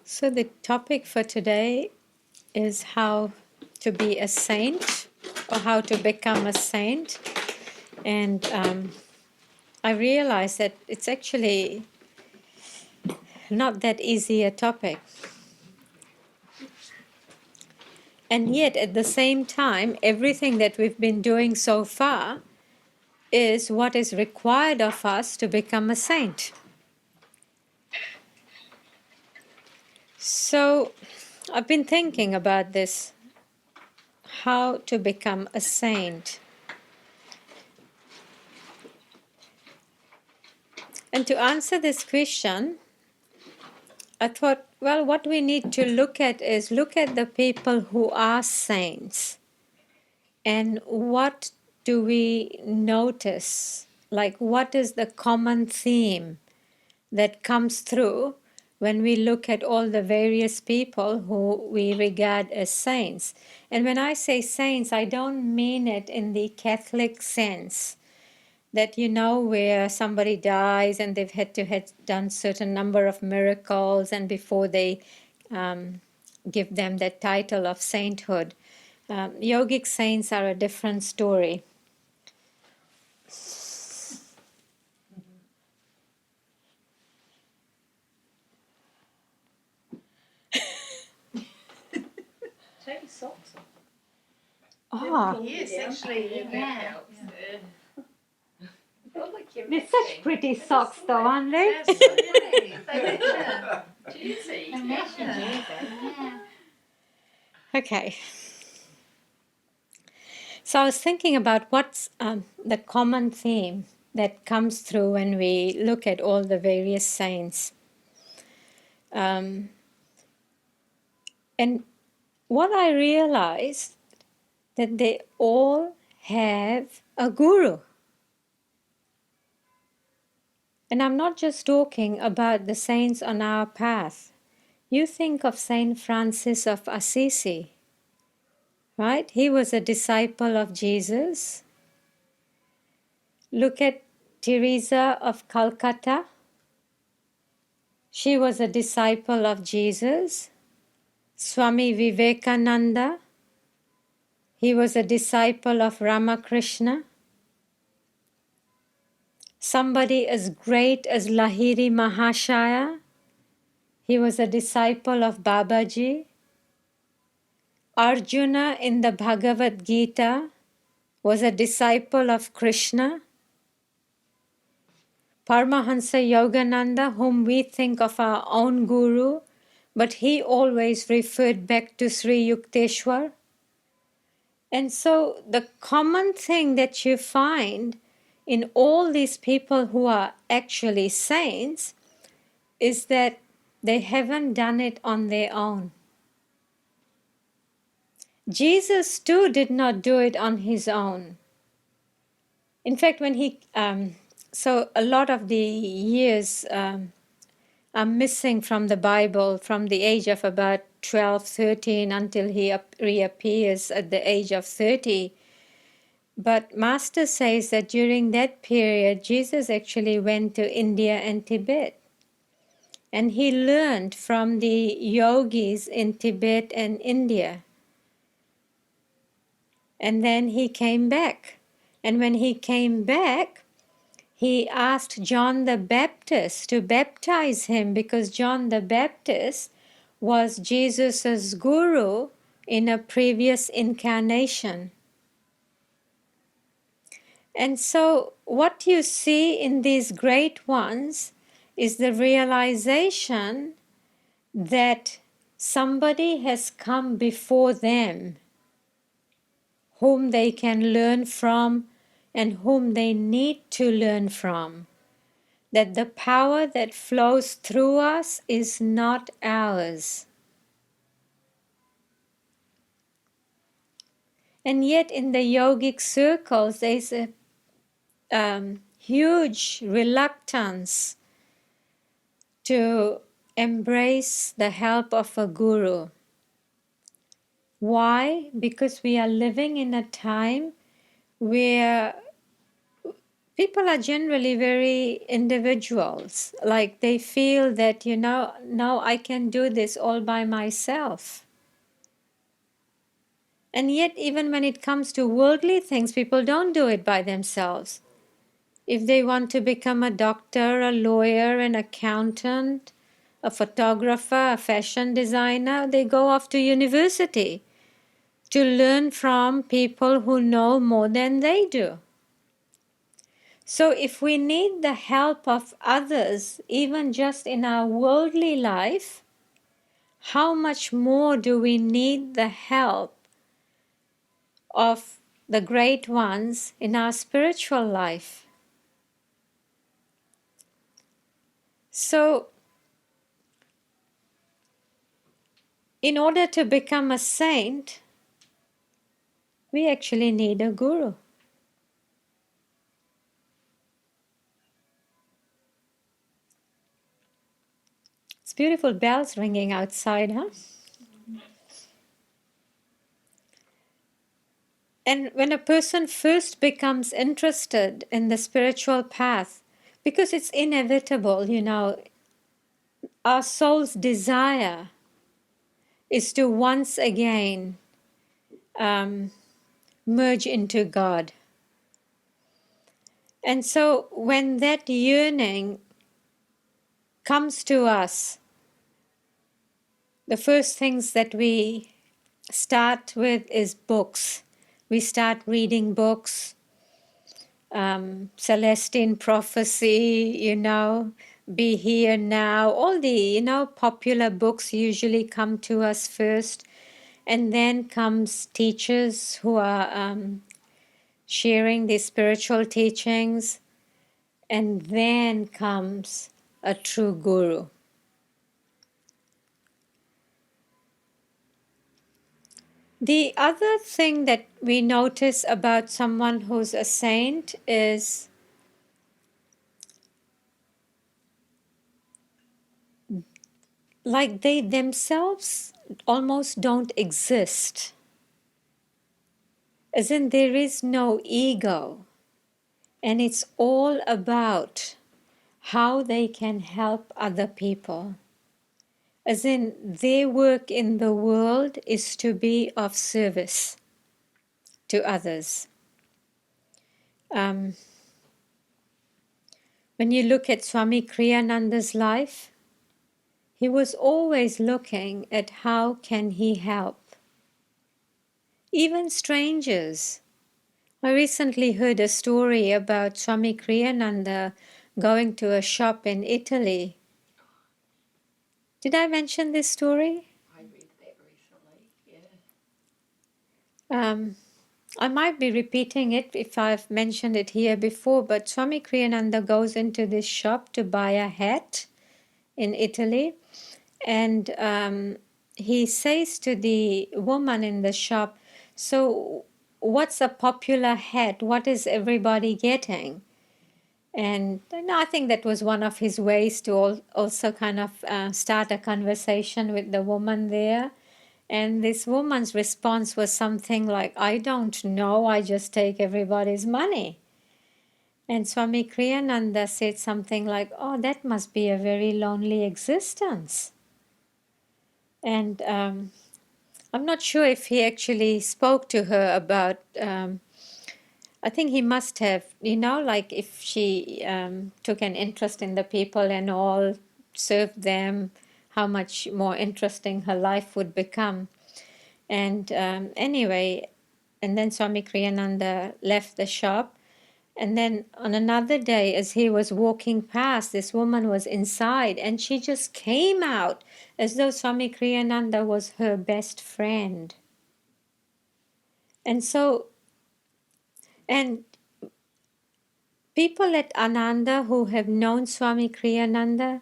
So the topic for today is how to be a saint or how to become a saint. And I realized that it's actually not that easy a topic. And yet at the same time, everything that we've been doing so far is what is required of us to become a saint. So I've been thinking about this, how to become a saint. And to answer this question, I thought, well, what we need to look at is look at the people who are saints. And what do we notice? Like, what is the common theme that comes through when we look at all the various people who we regard as saints? And when I say saints, I don't mean it in the Catholic sense that, you know, where somebody dies and they've had to have done certain number of miracles and before they give them that title of sainthood. Yogic saints are a different story. Take your socks off. Ah, He is actually, yeah. they're such pretty socks though, aren't they? Absolutely. They measure. Juicy. They measure. Yeah. Okay. So I was thinking about what's the common theme that comes through when we look at all the various saints. And what I realized that they all have a guru. And I'm not just talking about the saints on our path. You think of Saint Francis of Assisi, right? He was a disciple of Jesus. Look at Teresa of Calcutta. She was a disciple of Jesus. Swami Vivekananda, he was a disciple of Ramakrishna. Somebody as great as Lahiri Mahashaya, he was a disciple of Babaji. Arjuna in the Bhagavad Gita was a disciple of Krishna. Paramahansa Yogananda, whom we think of our own guru, but he always referred back to Sri Yukteswar. And so the common thing that you find in all these people who are actually saints is that they haven't done it on their own. Jesus too did not do it on his own. In fact, when so a lot of the years are missing from the Bible from the age of about 12, 13 until he reappears at the age of 30. But Master says that during that period, Jesus actually went to India and Tibet. And he learned from the yogis in Tibet and India. And then he came back. And when he came back, he asked John the Baptist to baptize him because John the Baptist was Jesus' guru in a previous incarnation. And so what you see in these great ones is the realization that somebody has come before them whom they can learn from and whom they need to learn from. That the power that flows through us is not ours. And yet in the yogic circles there's a huge reluctance to embrace the help of a guru. Why? Because we are living in a time where people are generally very individuals. Like they feel that, now I can do this all by myself. And yet, even when it comes to worldly things, people don't do it by themselves. If they want to become a doctor, a lawyer, an accountant, a photographer, a fashion designer, they go off to university to learn from people who know more than they do. So if we need the help of others, even just in our worldly life, how much more do we need the help of the great ones in our spiritual life? So, in order to become a saint, we actually need a guru. It's beautiful bells ringing outside, huh? And when a person first becomes interested in the spiritual path, because it's inevitable, our soul's desire is to once again merge into God. And so when that yearning comes to us, the first things that we start with is books. We start reading books, Celestine Prophecy, Be Here Now, all the, popular books usually come to us first. And then comes teachers who are sharing these spiritual teachings. And then comes a true guru. The other thing that we notice about someone who's a saint is like they themselves almost don't exist. As in, there is no ego. And it's all about how they can help other people. As in, their work in the world is to be of service to others. When you look at Swami Kriyananda's life, he was always looking at how can he help. Even strangers. I recently heard a story about Swami Kriyananda going to a shop in Italy. Did I mention this story? I read that recently, yeah. I might be repeating it if I've mentioned it here before, but Swami Kriyananda goes into this shop to buy a hat in Italy, and he says to the woman in the shop, "So, what's a popular hat? What is everybody getting?" And I think that was one of his ways to also kind of start a conversation with the woman there. And this woman's response was something like, "I don't know, I just take everybody's money." And Swami Kriyananda said something like, "Oh, that must be a very lonely existence." And I'm not sure if he actually spoke to her about, I think he must have, like if she took an interest in the people and all, served them, how much more interesting her life would become. And anyway, and then Swami Kriyananda left the shop. And then on another day, as he was walking past, this woman was inside and she just came out as though Swami Kriyananda was her best friend. And so, and people at Ananda who have known Swami Kriyananda,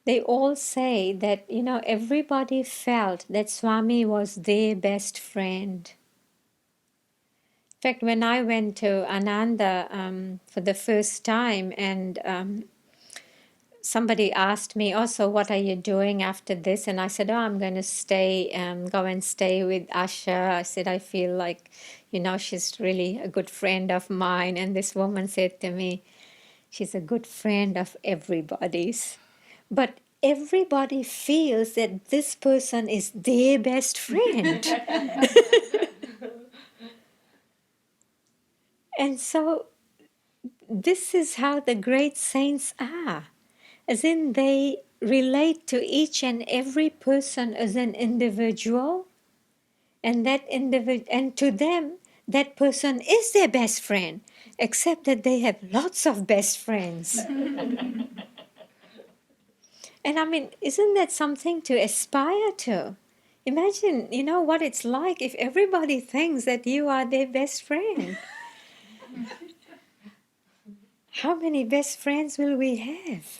they all say that, everybody felt that Swami was their best friend. In fact, when I went to Ananda for the first time, and somebody asked me also, what are you doing after this? And I said, oh, I'm going to stay, go and stay with Asha. I said, I feel like, she's really a good friend of mine. And this woman said to me, she's a good friend of everybody's. But everybody feels that this person is their best friend. And so this is how the great saints are, as in they relate to each and every person as an individual, and and to them that person is their best friend, except that they have lots of best friends. And I mean, isn't that something to aspire to? Imagine, what it's like if everybody thinks that you are their best friend. How many best friends will we have?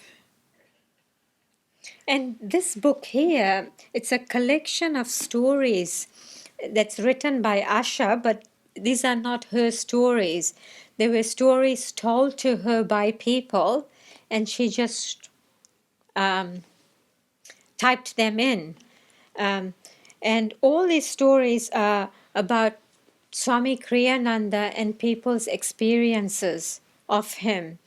And this book here, it's a collection of stories that's written by Asha, but these are not her stories. They were stories told to her by people, and she just typed them in. Um, and all these stories are about Swami Kriyananda and people's experiences of him.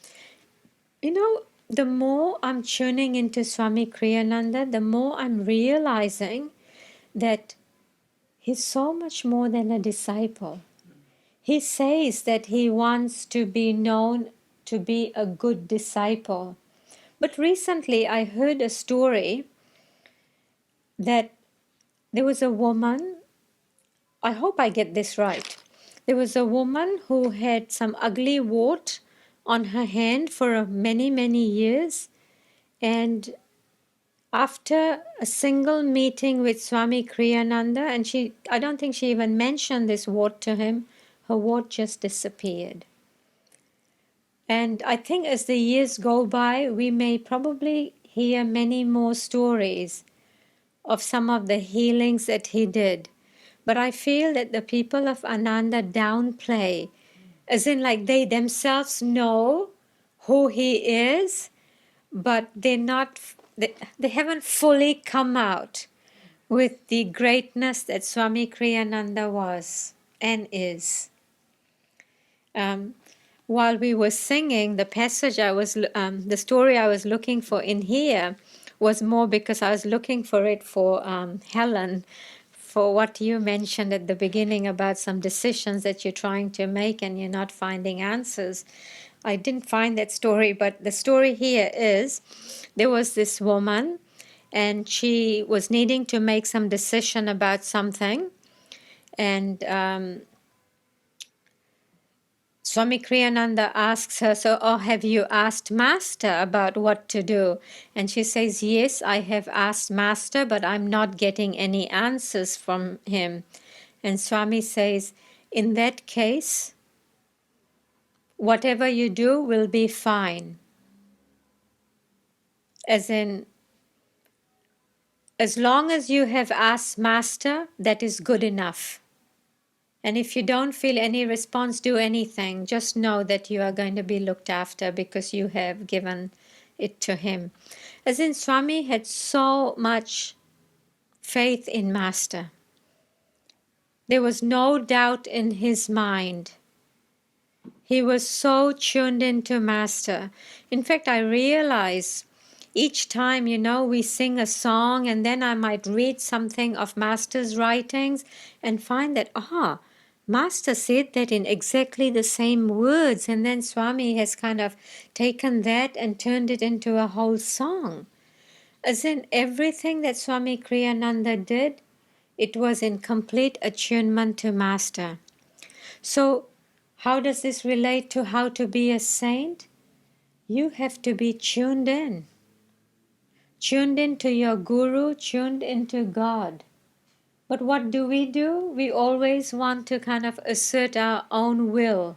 The more I'm tuning into Swami Kriyananda, the more I'm realizing that he's so much more than a disciple. He says that he wants to be known to be a good disciple. But recently I heard a story that there was a woman, I hope I get this right. There was a woman who had some ugly wart on her hand for many, many years, and after a single meeting with Swami Kriyananda, and I don't think she even mentioned this wart to him, her wart just disappeared. And I think as the years go by, we may probably hear many more stories of some of the healings that he did. But I feel that the people of Ananda downplay, as in like they themselves know who he is, but they haven't fully come out with the greatness that Swami Kriyananda was and is. Um, while we were singing, the story I was looking for in here was more because I was looking for it for Helen, for what you mentioned at the beginning about some decisions that you're trying to make and you're not finding answers. I didn't find that story, but the story here is there was this woman and she was needing to make some decision about something. And Swami Kriyananda asks her, so, have you asked Master about what to do? And she says, yes, I have asked Master, but I'm not getting any answers from him. And Swami says, in that case, whatever you do will be fine. As in, as long as you have asked Master, that is good enough. And if you don't feel any response, do anything. Just know that you are going to be looked after because you have given it to him. As in, Swami had so much faith in Master. There was no doubt in his mind. He was so tuned into Master. In fact, I realize each time, we sing a song and then I might read something of Master's writings and find that, Master said that in exactly the same words, and then Swami has kind of taken that and turned it into a whole song. As in everything that Swami Kriyananda did, it was in complete attunement to Master. So, how does this relate to how to be a saint? You have to be tuned into your Guru, tuned into God. But what do? We always want to kind of assert our own will.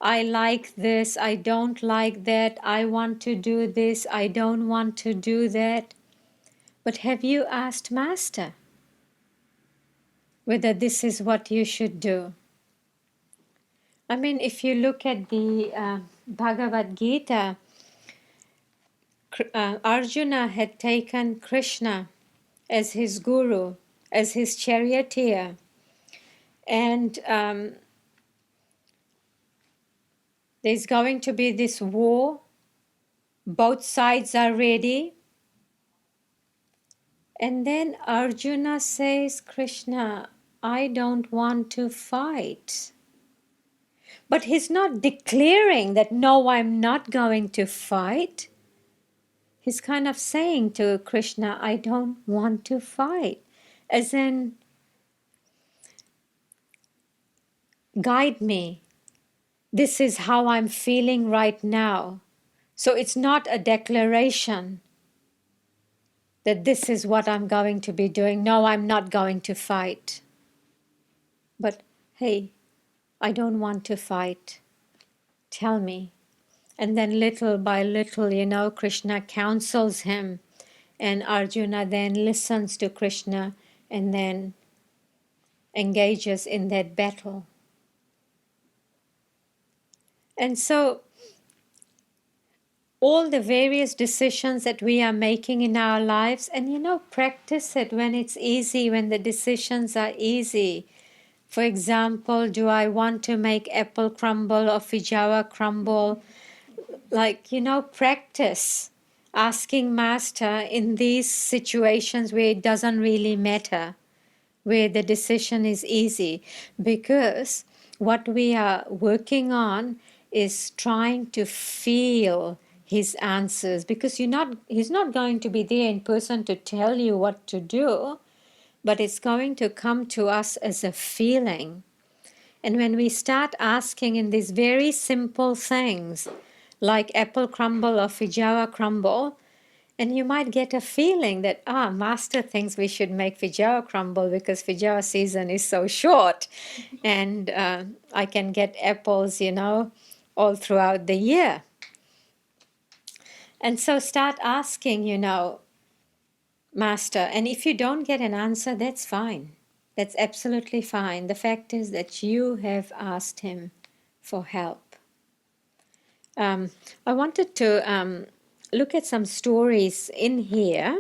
I like this, I don't like that, I want to do this, I don't want to do that. But have you asked Master whether this is what you should do? I mean, if you look at the Bhagavad Gita, Arjuna had taken Krishna as his guru, as his charioteer. And there's going to be this war. Both sides are ready. And then Arjuna says, Krishna, I don't want to fight. But he's not declaring that, no, I'm not going to fight. He's kind of saying to Krishna, I don't want to fight. As in, guide me. This is how I'm feeling right now. So it's not a declaration that this is what I'm going to be doing. No, I'm not going to fight. But hey, I don't want to fight. Tell me. And then little by little, Krishna counsels him. And Arjuna then listens to Krishna and then engages in that battle. And so all the various decisions that we are making in our lives, and practice it when it's easy, when the decisions are easy. For example, do I want to make apple crumble or feijoa crumble? Practice asking Master in these situations where it doesn't really matter, where the decision is easy, because what we are working on is trying to feel his answers, because he's not going to be there in person to tell you what to do, but it's going to come to us as a feeling. And when we start asking in these very simple things, like apple crumble or feijoa crumble, and you might get a feeling that, Master thinks we should make feijoa crumble because feijoa season is so short. And I can get apples, all throughout the year. And so start asking, Master. And if you don't get an answer, that's fine. That's absolutely fine. The fact is that you have asked him for help. I wanted to look at some stories in here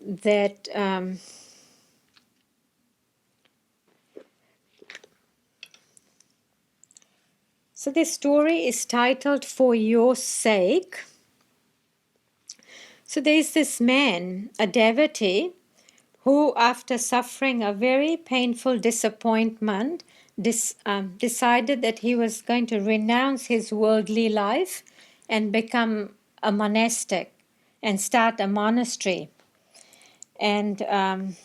that so this story is titled For Your Sake. So there's this man, a devotee, who after suffering a very painful disappointment decided that he was going to renounce his worldly life and become a monastic and start a monastery. And at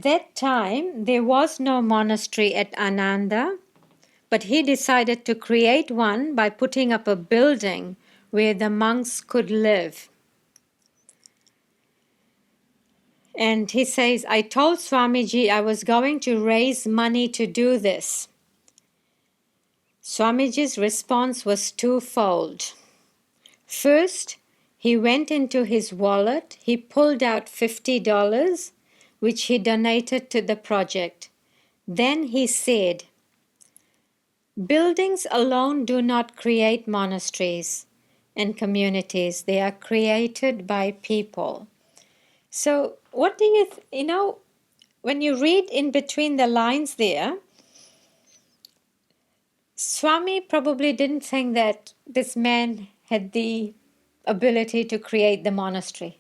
that time, there was no monastery at Ananda, but he decided to create one by putting up a building where the monks could live. And he says, I told Swamiji I was going to raise money to do this. Swamiji's response was twofold. First, he went into his wallet, he pulled out $50, which he donated to the project. Then he said, buildings alone do not create monasteries and communities. They are created by people. So what do you, when you read in between the lines there, Swami probably didn't think that this man had the ability to create the monastery.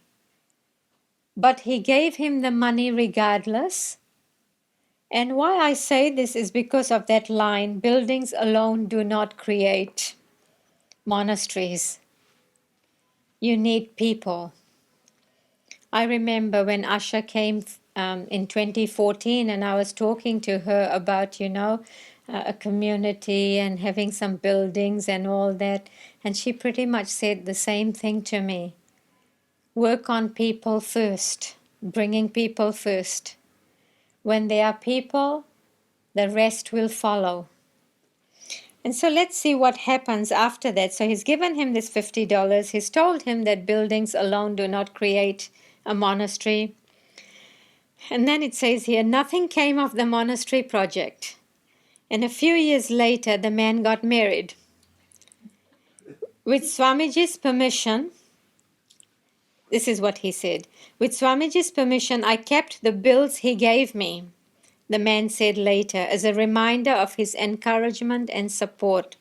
But he gave him the money regardless. And why I say this is because of that line, buildings alone do not create monasteries. You need people. I remember when Asha came in 2014 and I was talking to her about, a community and having some buildings and all that. And she pretty much said the same thing to me. Work on people first, bringing people first. When there are people, the rest will follow. And so let's see what happens after that. So he's given him this $50. He's told him that buildings alone do not create a monastery. And then it says here, nothing came of the monastery project. And a few years later, the man got married. With Swamiji's permission, this is what he said. With Swamiji's permission, I kept the bills he gave me, the man said later, as a reminder of his encouragement and support.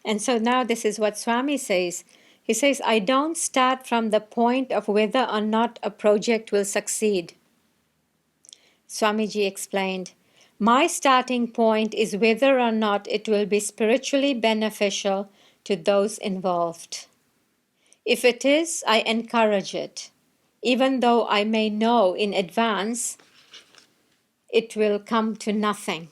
And so now this is what Swami says. He says, I don't start from the point of whether or not a project will succeed. Swamiji explained, my starting point is whether or not it will be spiritually beneficial to those involved. If it is, I encourage it, even though I may know in advance it will come to nothing.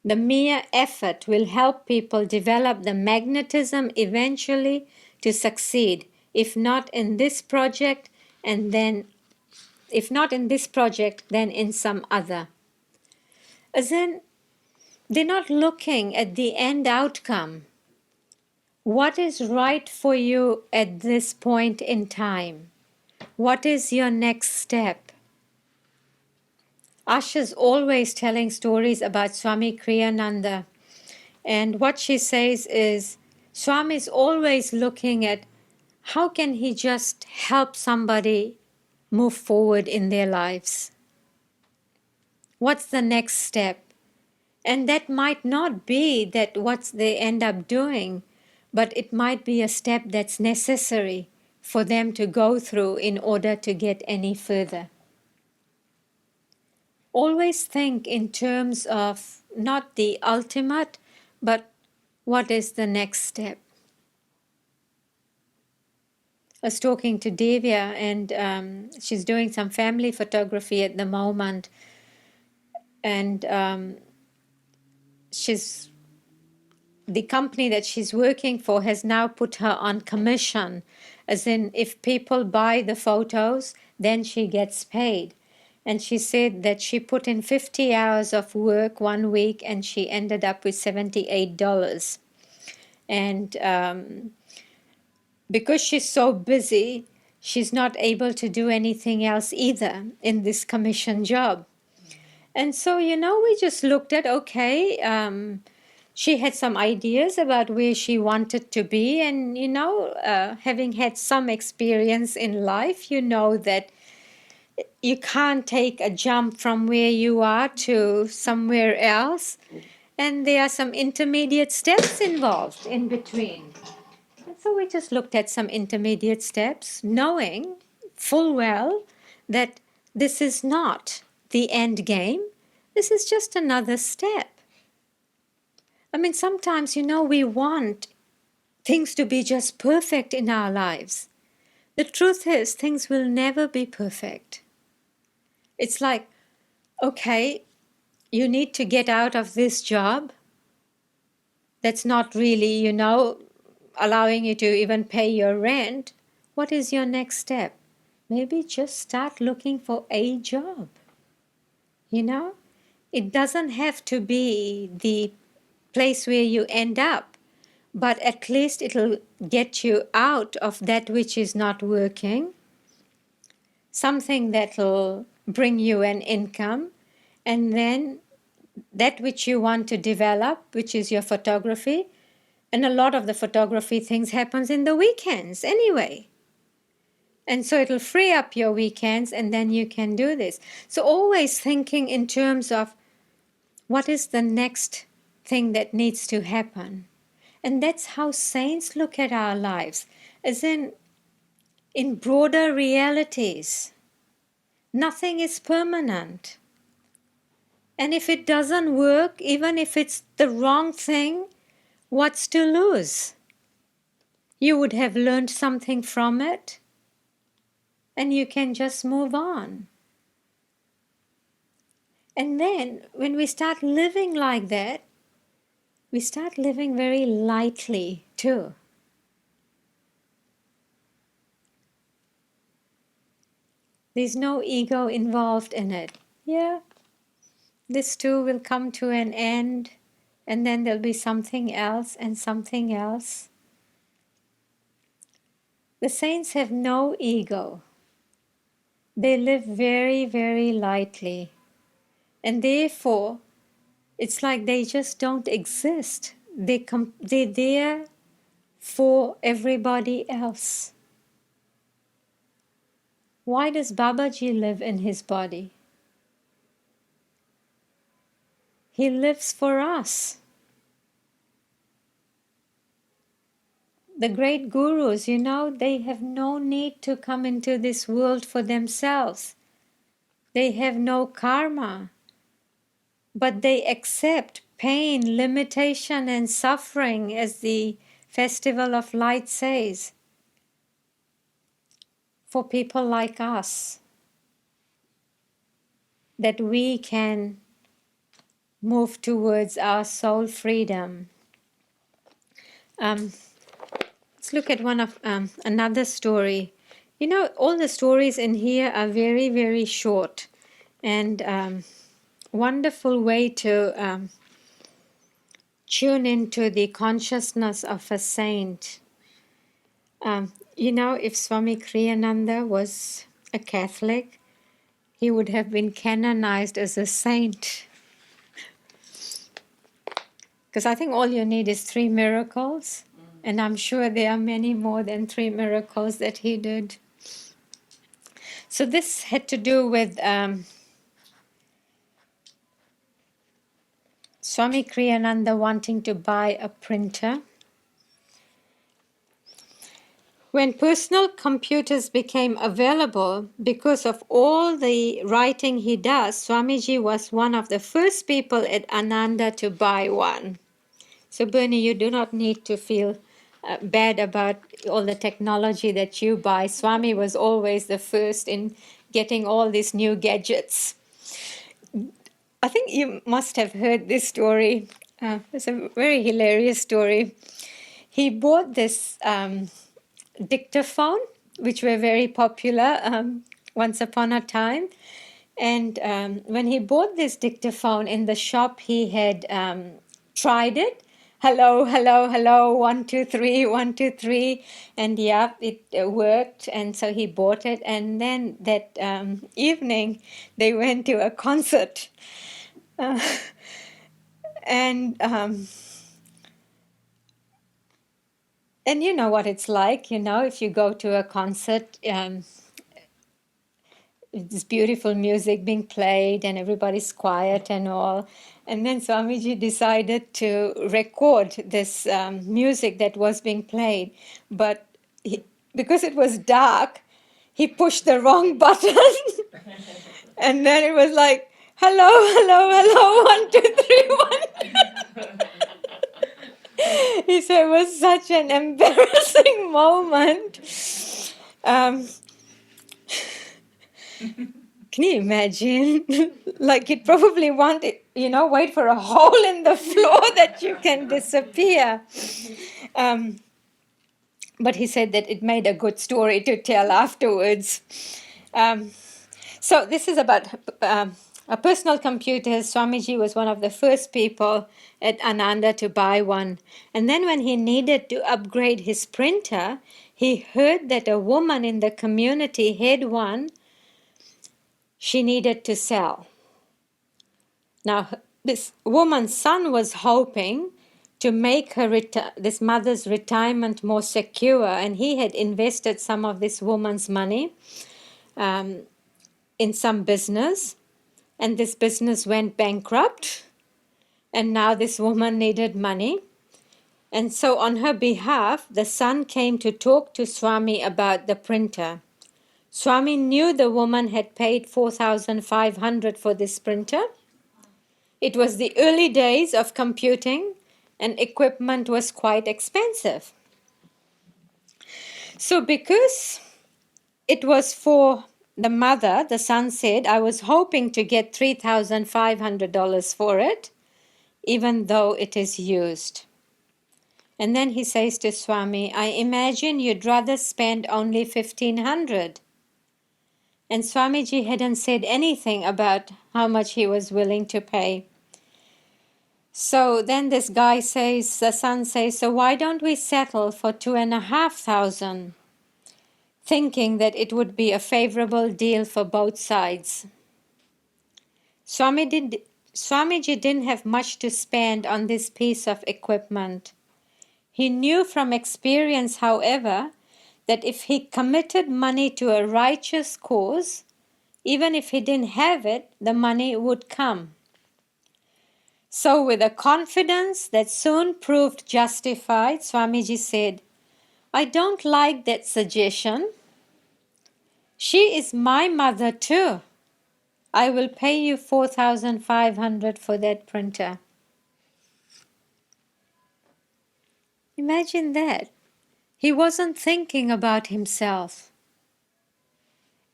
The mere effort will help people develop the magnetism eventually to succeed, if not in this project, then in some other. As in, they're not looking at the end outcome. What is right for you at this point in time? What is your next step? Asha's always telling stories about Swami Kriyananda. And what she says is, Swami is always looking at how can he just help somebody move forward in their lives? What's the next step? And that might not be that what they end up doing, but it might be a step that's necessary for them to go through in order to get any further. Always think in terms of not the ultimate, but what is the next step? I was talking to Devya, and she's doing some family photography at the moment, and the company that she's working for has now put her on commission, as in if people buy the photos, then she gets paid. And she said that she put in 50 hours of work one week and she ended up with $78. And because she's so busy, she's not able to do anything else either in this commission job. And so, we just looked at, she had some ideas about where she wanted to be. And, having had some experience in life, you know that you can't take a jump from where you are to somewhere else. And there are some intermediate steps involved in between. And so we just looked at some intermediate steps, knowing full well that this is not the end game. This is just another step. I mean, sometimes, we want things to be just perfect in our lives. The truth is, things will never be perfect. It's like, okay, you need to get out of this job that's not really, allowing you to even pay your rent. What is your next step? Maybe just start looking for a job. It doesn't have to be the place where you end up, but at least it'll get you out of that which is not working, something that'll bring you an income, and then that which you want to develop, which is your photography. And a lot of the photography things happens in the weekends anyway. And so it'll free up your weekends, and then you can do this. So always thinking in terms of what is the next thing that needs to happen. And that's how saints look at our lives, as in broader realities. Nothing is permanent. And if it doesn't work, even if it's the wrong thing, what's to lose? You would have learned something from it, and you can just move on. And then when we start living like that, we start living very lightly too. There's no ego involved in it. Yeah, this too will come to an end, and then there'll be something else and something else. The saints have no ego. They live very, very lightly. And therefore, it's like they just don't exist. They're there for everybody else. Why does Babaji live in his body? He lives for us. The great gurus, they have no need to come into this world for themselves. They have no karma, but they accept pain, limitation, and suffering, as the Festival of Light says, for people like us, that we can move towards our soul freedom. Let's look at another story. All the stories in here are very, very short, and wonderful way to tune into the consciousness of a saint. If Swami Kriyananda was a Catholic, he would have been canonized as a saint. Because I think all you need is 3 miracles, and I'm sure there are many more than 3 miracles that he did. So this had to do with Swami Kriyananda wanting to buy a printer. When personal computers became available, because of all the writing he does, Swamiji was one of the first people at Ananda to buy one. So Bernie, you do not need to feel bad about all the technology that you buy. Swami was always the first in getting all these new gadgets. I think you must have heard this story. It's a very hilarious story. He bought this dictaphone, which were very popular once upon a time. And when he bought this dictaphone in the shop, he had tried it. Hello, hello, hello, 1, 2, 3, 1, 2, 3. And yeah, it worked. And so he bought it. And then that evening, they went to a concert. And you know what it's like, if you go to a concert, this beautiful music being played and everybody's quiet and all. And then Swamiji decided to record this music that was being played. But because it was dark, he pushed the wrong button. And then it was like, hello, hello, hello, 1, 2, 3, 1. He said it was such an embarrassing moment. Can you imagine? Like you'd probably want it, wait for a hole in the floor that you can disappear. But he said that it made a good story to tell afterwards. So this is about a personal computer. Swamiji was one of the first people at Ananda to buy one. And then when he needed to upgrade his printer, he heard that a woman in the community had one she needed to sell. Now, this woman's son was hoping to make her this mother's retirement more secure, and he had invested some of this woman's money in some business, and this business went bankrupt, and now this woman needed money. And so on her behalf, the son came to talk to Swami about the printer. Swami knew the woman had paid 4,500 for this printer. It was the early days of computing, and equipment was quite expensive. So because it was for the mother, the son said, I was hoping to get $3,500 for it, even though it is used. And then he says to Swami, I imagine you'd rather spend only 1,500. And Swamiji hadn't said anything about how much he was willing to pay. So then this guy says, the son says, so why don't we settle for 2,500, thinking that it would be a favorable deal for both sides. Swamiji didn't have much to spend on this piece of equipment. He knew from experience, however, that if he committed money to a righteous cause, even if he didn't have it, the money would come. So with a confidence that soon proved justified, Swamiji said, I don't like that suggestion. She is my mother too. I will pay you 4,500 for that printer. Imagine that. He wasn't thinking about himself.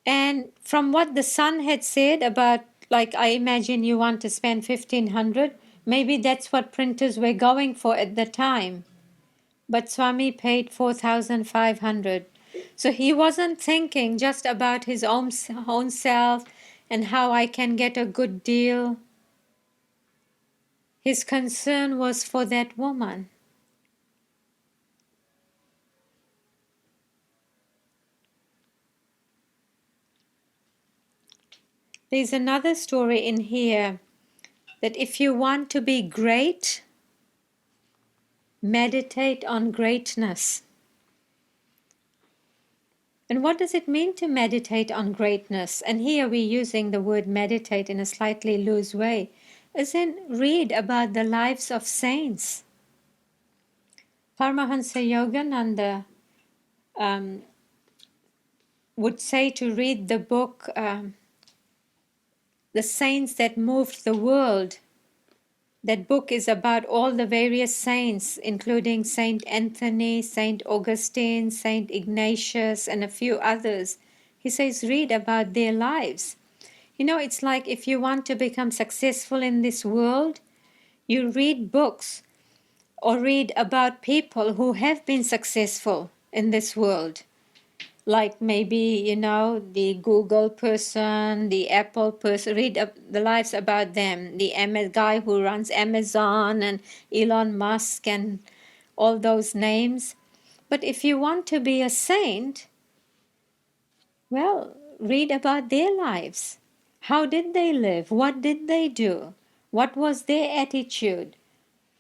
And from what the son had said about, like, I imagine you want to spend 1,500, maybe that's what printers were going for at the time. But Swami paid 4,500. So he wasn't thinking just about his own self and how I can get a good deal. His concern was for that woman. There's another story in here that if you want to be great, meditate on greatness. And what does it mean to meditate on greatness? And here we're using the word meditate in a slightly loose way, as in read about the lives of saints. Paramahansa Yogananda would say to read the book, The Saints That Moved the World. That book is about all the various saints, including Saint Anthony, Saint Augustine, Saint Ignatius, and a few others. He says, read about their lives. You know, it's like if you want to become successful in this world, you read books or read about people who have been successful in this world. Like maybe, you know, the Google person, the Apple person, read the lives about them, the guy who runs Amazon and Elon Musk and all those names. But if you want to be a saint, well, read about their lives. How did they live? What did they do? What was their attitude?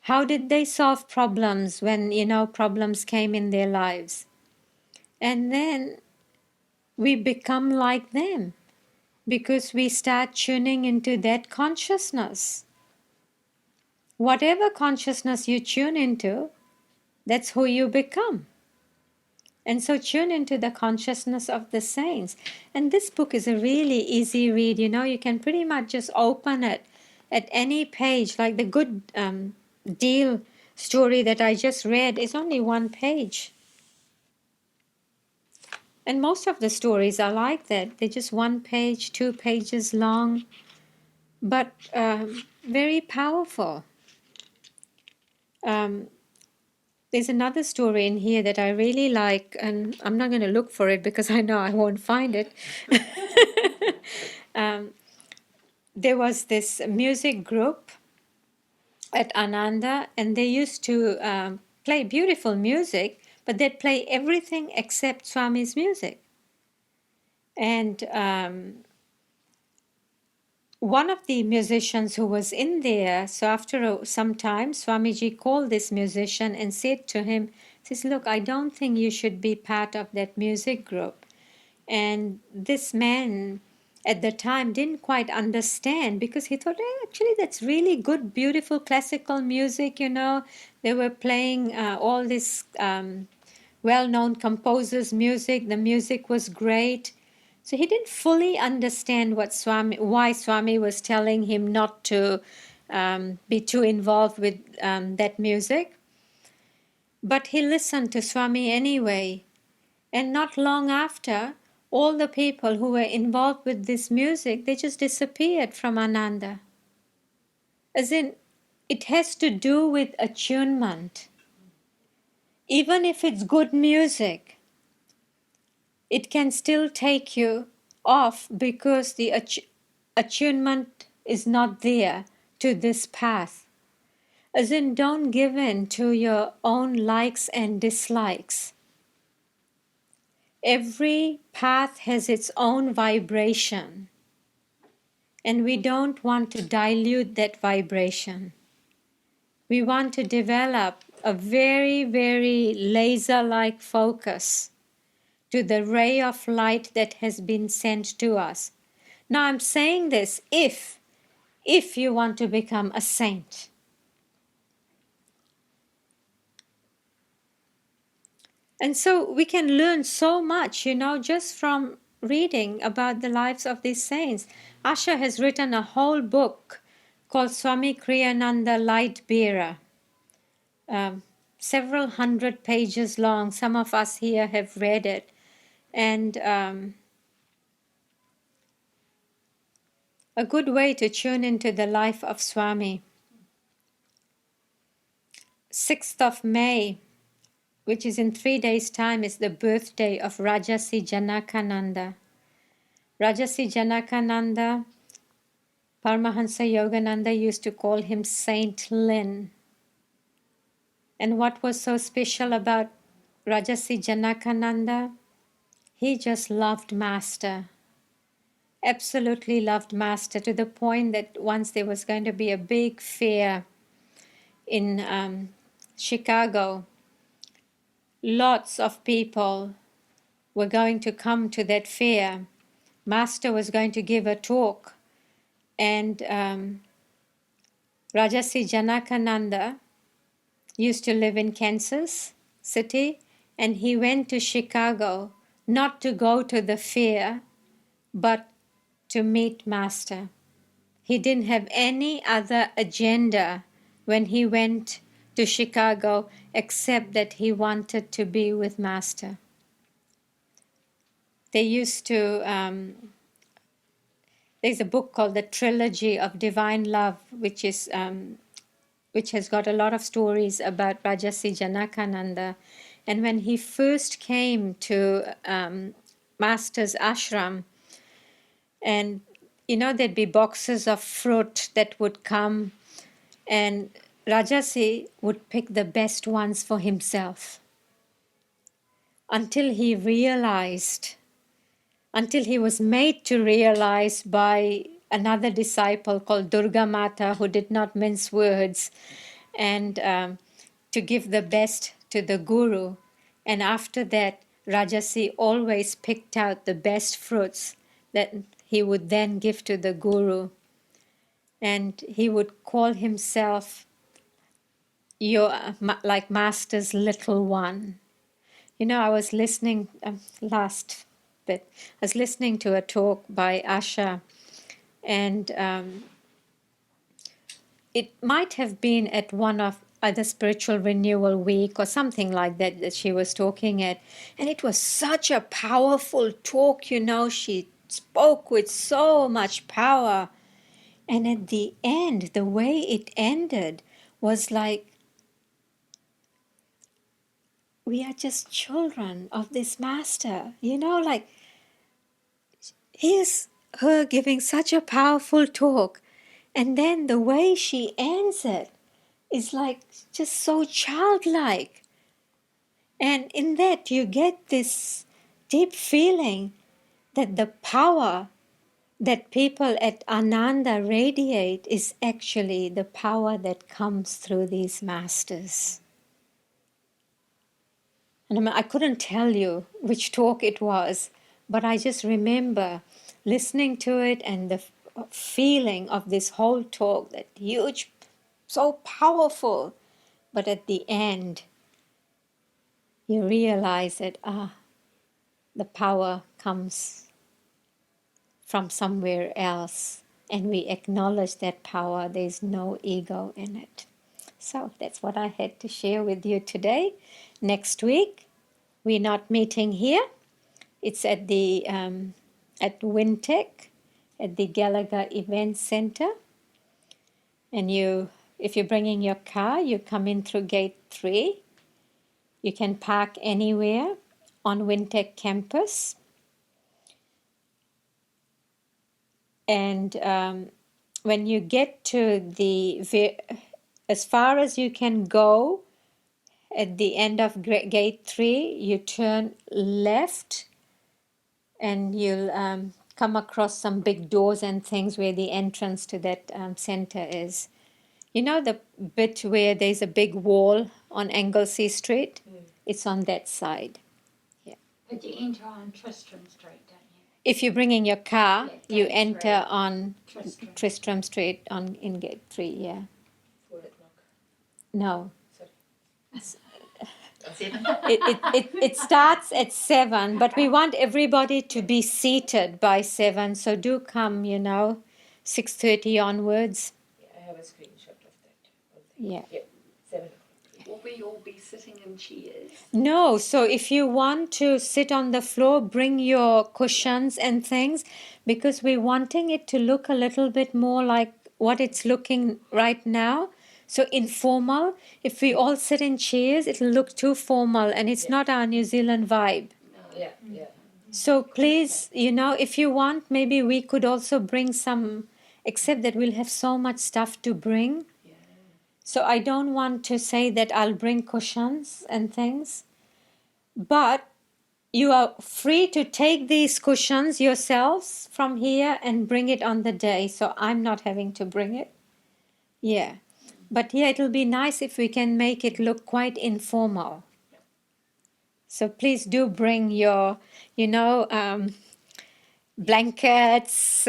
How did they solve problems when, you know, problems came in their lives? And then we become like them because we start tuning into that consciousness. Whatever consciousness you tune into, that's who you become. And so tune into the consciousness of the saints. And this book is a really easy read. You know, you can pretty much just open it at any page. Like the good deal story that I just read is only one page. And most of the stories are like that. They're just 1 page, 2 pages long, but very powerful. There's another story in here that I really like, and I'm not going to look for it because I know I won't find it. There was this music group at Ananda, and they used to play beautiful music, but they'd play everything except Swami's music. And one of the musicians who was in there, so after some time, Swamiji called this musician and said to him, says, look, I don't think you should be part of that music group. And this man at the time didn't quite understand because he thought, actually, that's really good, beautiful classical music, you know. They were playing all this well-known composers' music. The music was great. So he didn't fully understand why Swami was telling him not to be too involved with that music. But he listened to Swami anyway. And not long after, all the people who were involved with this music, they just disappeared from Ananda. As in, it has to do with attunement. Even if it's good music, it can still take you off because the attunement is not there to this path. As in, don't give in to your own likes and dislikes. Every path has its own vibration, and we don't want to dilute that vibration. We want to develop a very, very laser-like focus to the ray of light that has been sent to us. Now I'm saying this if you want to become a saint. And so we can learn so much, just from reading about the lives of these saints. Asha has written a whole book called Swami Kriyananda Light Bearer, several hundred pages long. Some of us here have read it. And a good way to tune into the life of Swami. 6th of May, which is in 3 days' time, is the birthday of Rajarsi Janakananda. Rajarsi Janakananda, Paramahansa Yogananda used to call him Saint Lin. And what was so special about Rajarsi Janakananda? He just loved Master, absolutely loved Master, to the point that once there was going to be a big fair in Chicago. Lots of people were going to come to that fair. Master was going to give a talk, and Rajarsi Janakananda used to live in Kansas City, and he went to Chicago not to go to the fair, but to meet Master. He didn't have any other agenda when he went to Chicago except that he wanted to be with Master. They used to, there's a book called The Trilogy of Divine Love, which has got a lot of stories about Rajarsi Janakananda. And when he first came to Master's ashram, and there'd be boxes of fruit that would come, and Rajarsi would pick the best ones for himself until he was made to realize by another disciple called Durga Mata, who did not mince words, and to give the best to the Guru. And after that, Rajarsi always picked out the best fruits that he would then give to the Guru. And he would call himself like Master's little one. I was listening last bit. I was listening to a talk by Asha, and it might have been at one of either Spiritual Renewal Week or something like that she was talking at, and it was such a powerful talk. She spoke with so much power, and at the end, the way it ended was like, we are just children of this Master, like, here's her giving such a powerful talk, and then the way she ends it is like just so childlike. And in that you get this deep feeling that the power that people at Ananda radiate is actually the power that comes through these masters. And I couldn't tell you which talk it was, but I just remember listening to it and the feeling of this whole talk, that huge, so powerful. But at the end, you realize that, the power comes from somewhere else. And we acknowledge that power. There's no ego in it. So that's what I had to share with you today. Next week, we're not meeting here. It's at the at Wintec, at the Gallagher Event Center. And if you're bringing your car, you come in through gate 3. You can park anywhere on Wintec campus. And when you get to as far as you can go, at the end of gate 3, you turn left, and you'll come across some big doors and things where the entrance to that center is. You know the bit where there's a big wall on Anglesey Street? It's on that side. But you enter on Tristram Street, don't you? If you're bringing your car, Yeah, you that's enter right. on Tristram. Tristram Street in Gate 3, yeah. 4 o'clock. No. Sorry. 7. It starts at 7, but we want everybody to be seated by 7, so do come, 6:30 onwards. Yeah, I have a screenshot of that. Yeah. 7 o'clock. Will we all be sitting in chairs? No, so if you want to sit on the floor, bring your cushions and things because we're wanting it to look a little bit more like what it's looking right now. So informal. If we all sit in chairs, it'll look too formal and it's not our New Zealand vibe. Yeah, yeah. So please, if you want, maybe we could also bring some, except that we'll have so much stuff to bring. So I don't want to say that I'll bring cushions and things. But you are free to take these cushions yourselves from here and bring it on the day. So I'm not having to bring it. Yeah. But yeah, it'll be nice if we can make it look quite informal. So please do bring your, blankets.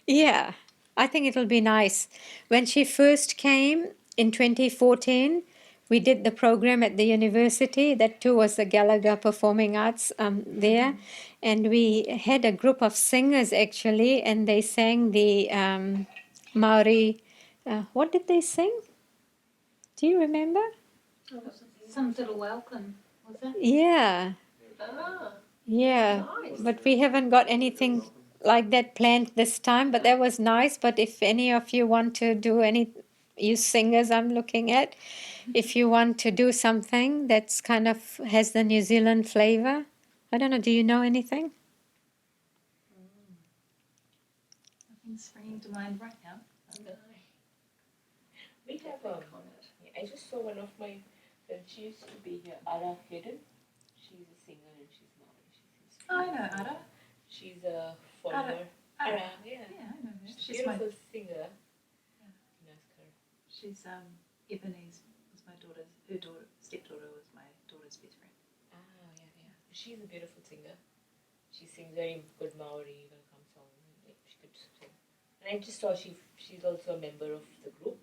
Yeah, I think it'll be nice. When she first came in 2014, we did the program at the university. That too was the Gallagher Performing Arts there. And we had a group of singers actually, and they sang the Maori. What did they sing? Do you remember? Some little welcome, was it? Yeah. Yeah, but we haven't got anything like that planned this time, but that was nice. But if any of you want to do you singers I'm looking at, if you want to do something that's kind of has the New Zealand flavor, I don't know, do you know anything? Nothing's springing to mind right now. We have I just saw one of my friends. She used to be here, Ara Hidden. She's a singer and she's Maori. I know Ada. She's a former. Ara. Yeah. Yeah, I know her. She's She's a my. beautiful singer. Yeah. Ask her. She's Ebony's was my daughter's. Her daughter, stepdaughter, was my daughter's best friend. Ah, yeah. She's a beautiful singer. She sings very good Maori welcome song. She could sing. And I just saw she's also a member of the group.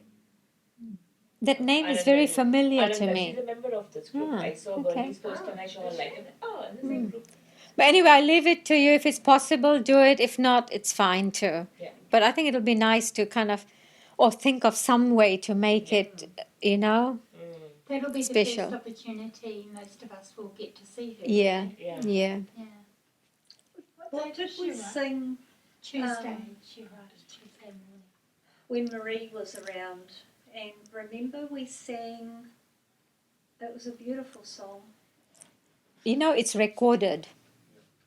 That name is very familiar to She's me. a member of this group. Ah, I saw okay. Bernie's post and I saw her like, in the same group. But anyway, I leave it to you. If it's possible, do it. If not, it's fine too. Yeah. But I think it'll be nice to kind of, or think of some way to make it, That'll be Special. the first opportunity most of us will get to see her. Yeah, Yeah. yeah. Yeah. What did we sing Tuesday, she writes Tuesday morning. when Marie was around? And remember we sang, it was a beautiful song. It's recorded.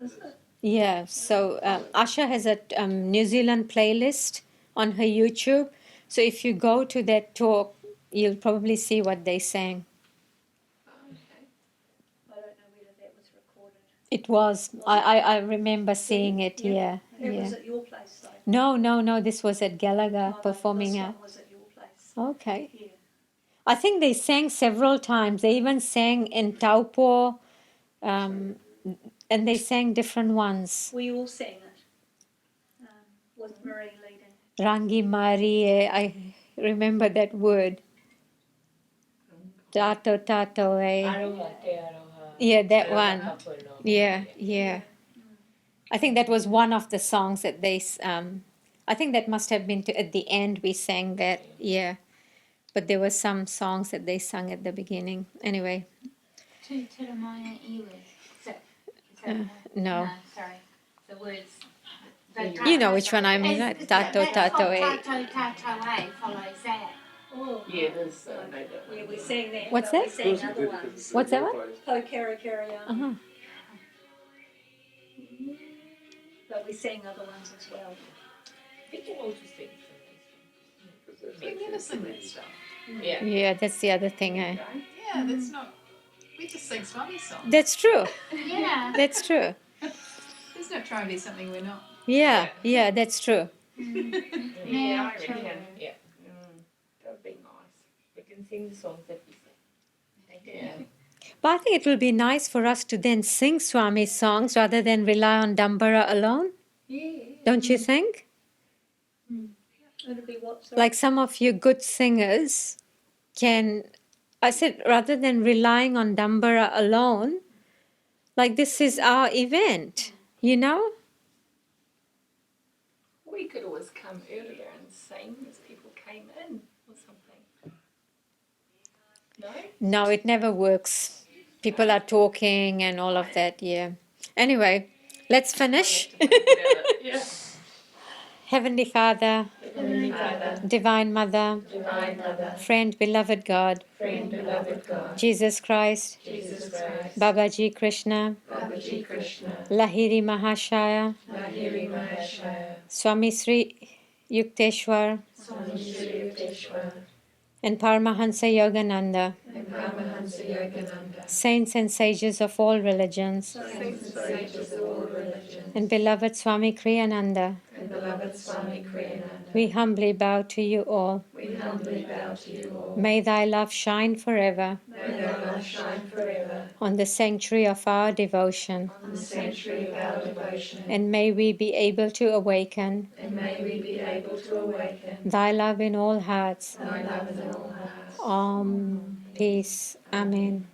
Was it? Yeah, so Asha has a New Zealand playlist on her YouTube. So if you go to that talk, you'll probably see what they sang. Okay. I don't know whether that was recorded. It was. I remember seeing it. Yeah. Yeah, It yeah. was at your place though. No. This was at Gallagher Oh, no, Performing this Arts. one was at your place. Okay. Yeah. I think they sang several times. They even sang in Taupo, and they sang different ones. We all sang it with Marie leading. Rangi Marie, I remember that word. Tato, Aroha, te aroha. Yeah, that Aroha one. couple, no? Yeah. I think that was one of the songs that I think that must have been at the end we sang that, yeah. But there were some songs that they sung at the beginning. Anyway, Te Tiramaya Iwi. Is that no. sorry. The words. You know which one I mean, right? Tato, tato, Tato, tato, follows that. Oh, Yeah, there's yeah, we sang that. What's but that? We sang other ones. What's that one? Ho Kara Kara. Uh-huh. But we sang other ones as well. We can also sing some We never sing that stuff. nice. Yeah. Yeah, that's the other thing. Yeah, that's not. We just sing Swami songs. That's true. Yeah. That's true. There's no trying to be something we're not. Yeah, that's true. Yeah, Yeah, I true. can. Yeah. can sing the songs that we sing. Thank you. But I think it will be nice for us to then sing Swami's songs rather than rely on Dambara alone. Don't you think? It'll be what? Sorry? Like some of you good singers can, I said, rather than relying on Dambara alone, like this is our event, you know? We could always come earlier and sing as people came in or something. No? No, it never works. People are talking and all of that, yeah. Anyway, let's finish. Yeah. Heavenly Father, Heavenly Father, Divine Mother, Divine Mother, Friend, Beloved God, Friend, Beloved God, Jesus Christ, Jesus Christ, Babaji Krishna, Babaji Krishna, Lahiri Mahashaya, Lahiri Mahashaya, Swami Sri Yukteswar, Swami Sri Yukteswar, and Paramahansa Yogananda, and Paramahansa Yogananda, saints and sages of all religions, saints and sages of all religions, and beloved Swami Kriyananda, and beloved Swami Kriyananda, we humbly bow to you all. we humbly bow to you all. May thy love shine forever May thy love shine forever on the sanctuary of our devotion, on the sanctuary of our devotion, and may we be able to awaken and may we be able to awaken thy love in all hearts. thy love in all hearts. Om. Peace. Amen.